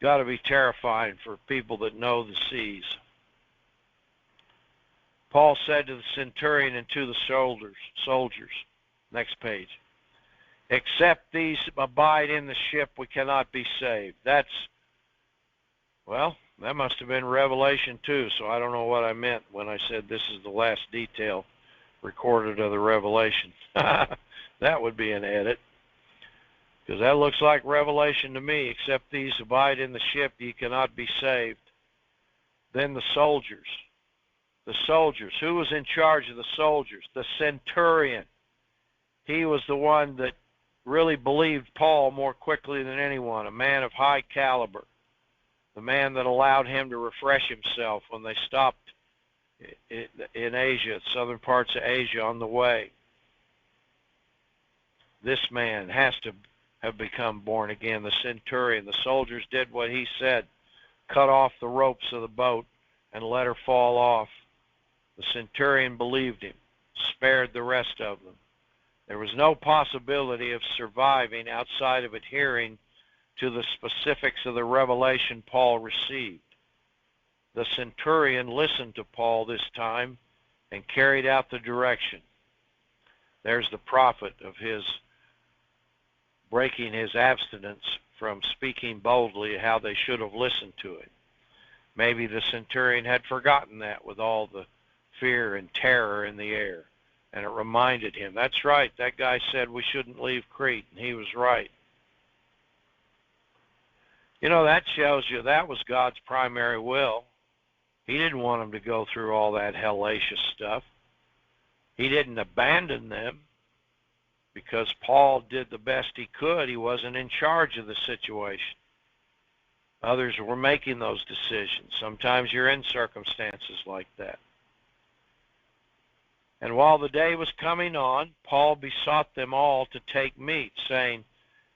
Got to be terrifying for people that know the seas. Paul said to the centurion and to the soldiers, next page, except these abide in the ship, we cannot be saved. Well, that must have been Revelation 2, so I don't know what I meant when I said this is the last detail recorded of the Revelation. That would be an edit, because that looks like Revelation to me. Except these abide in the ship, ye cannot be saved. Then the soldiers. The soldiers. Who was in charge of the soldiers? The centurion. He was the one that really believed Paul more quickly than anyone, a man of high caliber, the man that allowed him to refresh himself when they stopped in Asia, southern parts of Asia on the way. This man has to have become born again, the centurion. The soldiers did what he said, cut off the ropes of the boat and let her fall off. The centurion believed him, spared the rest of them. There was no possibility of surviving outside of adhering to the specifics of the revelation Paul received. The centurion listened to Paul this time and carried out the direction. There's the profit of his breaking his abstinence from speaking boldly, how they should have listened to it. Maybe the centurion had forgotten that with all the fear and terror in the air. And it reminded him, that's right, that guy said we shouldn't leave Crete, and he was right. You know, that shows you that was God's primary will. He didn't want them to go through all that hellacious stuff. He didn't abandon them because Paul did the best he could. He wasn't in charge of the situation. Others were making those decisions. Sometimes you're in circumstances like that. And while the day was coming on, Paul besought them all to take meat, saying,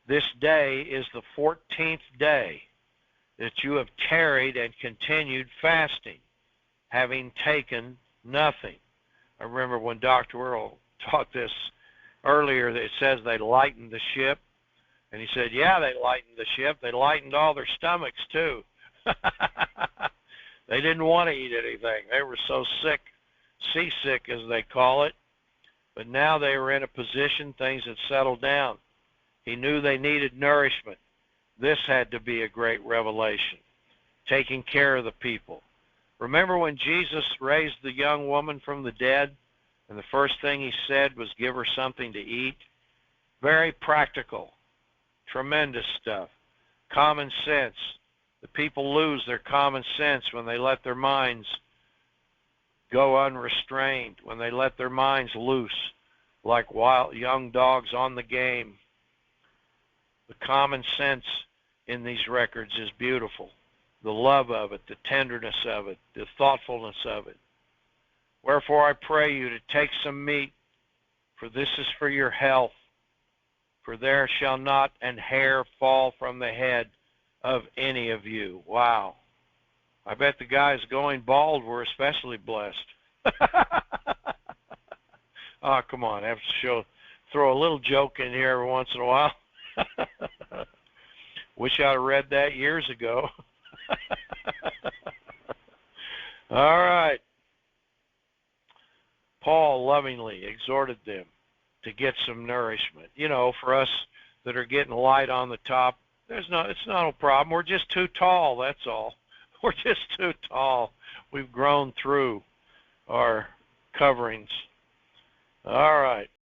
this day is the 14th day that you have tarried and continued fasting, having taken nothing. I remember when Dr. Earl taught this earlier, that it says they lightened the ship. And he said, yeah, they lightened the ship. They lightened all their stomachs, too. They didn't want to eat anything. They were so sick, seasick, as they call it. But now they were in a position, things had settled down. He knew they needed nourishment. This had to be a great revelation, taking care of the people. Remember when Jesus raised the young woman from the dead, and the first thing he said was give her something to eat? Very practical, tremendous stuff. Common sense. The people lose their common sense when they let their minds go unrestrained, when they let their minds loose like wild young dogs on the game. The common sense in these records is beautiful. The love of it, the tenderness of it, the thoughtfulness of it. Wherefore I pray you to take some meat, for this is for your health. For there shall not an hair fall from the head of any of you. Wow. I bet the guys going bald were especially blessed. Oh, come on. I have to throw a little joke in here every once in a while. Wish I'd have read that years ago. All right. Paul lovingly exhorted them to get some nourishment. You know, for us that are getting light on the top, it's not a problem. We're just too tall, that's all. We're just too tall. We've grown through our coverings. All right.